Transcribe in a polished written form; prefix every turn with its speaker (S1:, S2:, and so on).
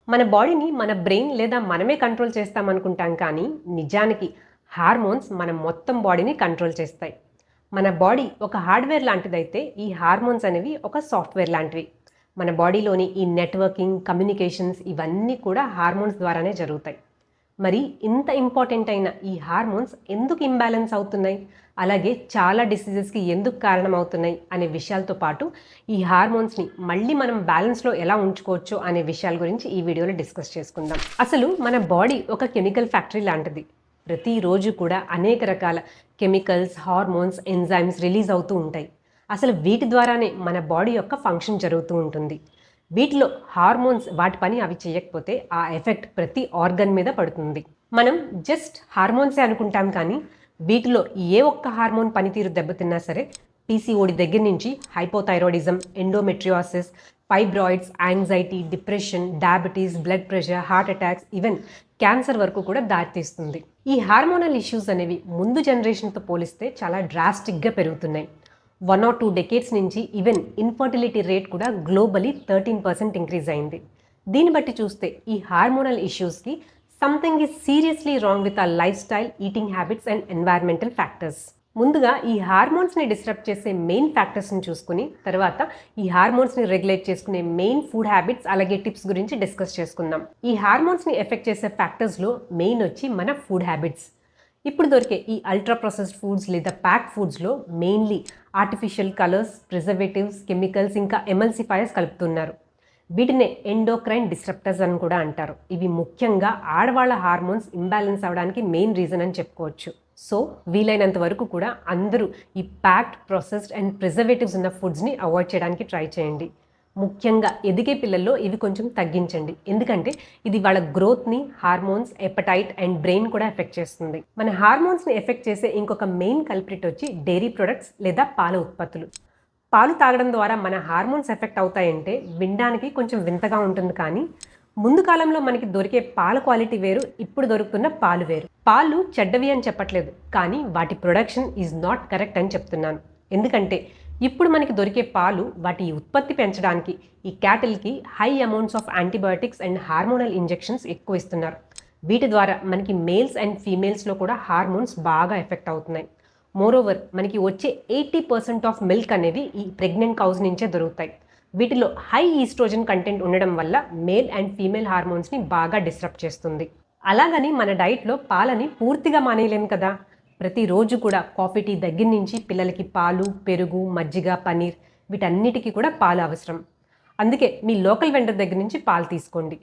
S1: మన బాడీని మన బ్రెయిన్ లేదా మనమే కంట్రోల్ చేస్తామనుకుంటాం కానీ నిజానికి హార్మోన్స్ మన మొత్తం బాడీని కంట్రోల్ చేస్తాయి. మన బాడీ ఒక హార్డ్వేర్ లాంటిదైతే ఈ హార్మోన్స్ అనేవి ఒక సాఫ్ట్వేర్ లాంటివి. మన బాడీలోని ఈ నెట్వర్కింగ్, కమ్యూనికేషన్స్ ఇవన్నీ కూడా హార్మోన్స్ ద్వారానే జరుగుతాయి. మరి ఇంత ఇంపార్టెంట్ అయిన ఈ హార్మోన్స్ ఎందుకు ఇంబ్యాలెన్స్ అవుతున్నాయి, అలాగే చాలా డిసీజెస్కి ఎందుకు కారణమవుతున్నాయి అనే విషయాలతో పాటు ఈ హార్మోన్స్ని మళ్ళీ మనం బ్యాలెన్స్లో ఎలా ఉంచుకోవచ్చు అనే విషయాల గురించి ఈ వీడియోలో డిస్కస్ చేసుకుందాం. అసలు మన బాడీ ఒక కెమికల్ ఫ్యాక్టరీ లాంటిది. ప్రతిరోజు కూడా అనేక రకాల కెమికల్స్, హార్మోన్స్, ఎంజైమ్స్ రిలీజ్ అవుతూ ఉంటాయి. అసలు వీటి ద్వారానే మన బాడీ యొక్క ఫంక్షన్ జరుగుతూ ఉంటుంది. వీటిలో హార్మోన్స్ వాటి పని అవి చేయకపోతే ఆ ఎఫెక్ట్ ప్రతి ఆర్గన్ మీద పడుతుంది. మనం జస్ట్ హార్మోన్సే అనుకుంటాం కానీ వీటిలో ఏ ఒక్క హార్మోన్ పనితీరు దెబ్బతిన్నా సరే పీసీఓడి దగ్గర నుంచి hypothyroidism, endometriosis, fibroids, anxiety, depression, diabetes, blood pressure, heart attacks, even cancer వరకు కూడా దారితీస్తుంది. ఈ హార్మోనల్ ఇష్యూస్ అనేవి ముందు జనరేషన్తో పోలిస్తే చాలా డ్రాస్టిక్గా పెరుగుతున్నాయి. 1 or 2 డెకేడ్స్ నుంచి ఈవెన్ ఇన్ఫర్టిలిటీ రేట్ కూడా గ్లోబలీ 13% ఇంక్రీజ్ అయింది. దీన్ని బట్టి చూస్తే ఈ హార్మోనల్ ఇష్యూస్కి something is seriously wrong with our life style, eating habits and environmental factors. ముందుగా ఈ హార్మోన్స్ని డిస్టర్బ్ చేసే మెయిన్ ఫ్యాక్టర్స్ని చూసుకుని తర్వాత ఈ హార్మోన్స్ని రెగ్యులేట్ చేసుకునే మెయిన్ ఫుడ్ హ్యాబిట్స్ అలాగే టిప్స్ గురించి డిస్కస్ చేసుకుందాం. ఈ హార్మోన్స్ని ఎఫెక్ట్ చేసే ఫ్యాక్టర్స్లో మెయిన్ వచ్చి మన ఫుడ్ హ్యాబిట్స్. ఇప్పుడు దొరికే ఈ అల్ట్రా ప్రాసెస్డ్ ఫుడ్స్ లేదా ప్యాక్ ఫుడ్స్లో mainly artificial colours, preservatives, chemicals ఇంకా ఎమల్సిఫైయర్స్ కలుపుతున్నారు. వీటినే ఎండోక్రైన్ డిస్రప్టర్స్ అని కూడా అంటారు. ఇవి ముఖ్యంగా ఆడవాళ్ళ హార్మోన్స్ ఇంబ్యాలెన్స్ అవడానికి మెయిన్ రీజన్ అని చెప్పుకోవచ్చు. సో వీలైనంత వరకు కూడా అందరూ ఈ ప్యాక్డ్, ప్రాసెస్డ్ అండ్ ప్రిజర్వేటివ్స్ ఉన్న ఫుడ్స్ని అవాయిడ్ చేయడానికి ట్రై చేయండి. ముఖ్యంగా ఎదిగే పిల్లల్లో ఇవి కొంచెం తగ్గించండి, ఎందుకంటే ఇది వాళ్ళ గ్రోత్ని, హార్మోన్స్, ఎపటైట్ అండ్ బ్రెయిన్ కూడా ఎఫెక్ట్ చేస్తుంది. మన హార్మోన్స్ని ఎఫెక్ట్ చేసే ఇంకొక మెయిన్ కల్ప్రిట్ వచ్చి డైరీ ప్రొడక్ట్స్ లేదా పాల ఉత్పత్తులు. పాలు తాగడం ద్వారా మన హార్మోన్స్ ఎఫెక్ట్ అవుతాయంటే వినడానికి కొంచెం వింతగా ఉంటుంది, కానీ ముందు కాలంలో మనకి దొరికే పాల క్వాలిటీ వేరు, ఇప్పుడు దొరుకుతున్న పాలు వేరు. పాలు చెడ్డవి అని చెప్పట్లేదు, కానీ వాటి ప్రొడక్షన్ ఈజ్ నాట్ కరెక్ట్ అని చెప్తున్నాను. ఎందుకంటే ఇప్పుడు మనకి దొరికే పాలు వాటి ఉత్పత్తి పెంచడానికి ఈ క్యాటిల్కి high amounts of antibiotics and hormonal injections ఎక్కువ ఇస్తున్నారు. వీటి ద్వారా మనకి మేల్స్ అండ్ ఫీమేల్స్లో కూడా హార్మోన్స్ బాగా ఎఫెక్ట్ అవుతున్నాయి. మోరోవర్ మనకి వచ్చే 80% ఆఫ్ మిల్క్ అనేవి ఈ ప్రెగ్నెంట్ కౌస్ నుంచే దొరుకుతాయి. వీటిలో హై ఈస్ట్రోజన్ కంటెంట్ ఉండడం వల్ల మేల్ అండ్ ఫీమేల్ హార్మోన్స్ని బాగా డిస్టర్బ్ చేస్తుంది. అలాగని మన డైట్లో పాలని పూర్తిగా మానేయలేము కదా. ప్రతిరోజు కూడా కాఫీ, టీ దగ్గర నుంచి పిల్లలకి పాలు, పెరుగు, మజ్జిగ, పనీర్ వీటన్నిటికీ కూడా పాలు అవసరం. అందుకే మీ లోకల్ వెండర్ దగ్గర నుంచి పాలు తీసుకోండి.